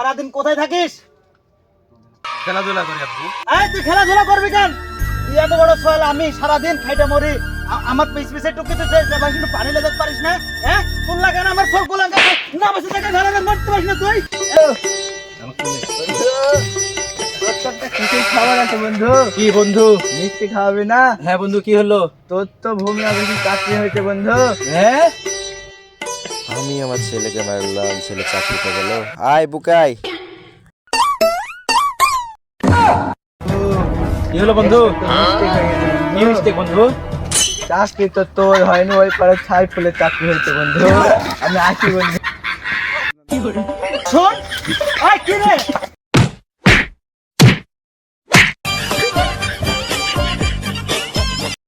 সারাদিন কোথায় থাকিস? খেলাধুলা করি আপনি। এই তুই খেলাধুলা করবি কেন? তুই এত বড় সোয়াল, আমি সারাদিন খাইতে মরি, আমার পিছে টুকি তুই কিন্তু পানি লেগে পারিস না? হ্যাঁ তোর লাগে না আমার ফল গোলা না বসে থেকে ধরে মরতে পারিস না তুই? খাবার আছে বন্ধু, কি বন্ধু? মিষ্টি খাওয়াবি না? হ্যাঁ বন্ধু, কি হলো? তোর তো ভূমি অফিসে চাকরি হয়েছে বন্ধু। হ্যাঁ, আমি আমার ছেলেকে মারলাম, ছেলে চাকরি পেয়ে গেল। আয় বুকাই। কি হলো বন্ধু? মিষ্টি খেয়ে গেছে কি বন্ধু। মিস্টেক বন্ধু? চাকরি তো তোর হয়নি, ওই পারে ছাই ফুলের চাকরি হয়েছে বন্ধু। আমি আসি বন্ধু। শোন, এই কি রে?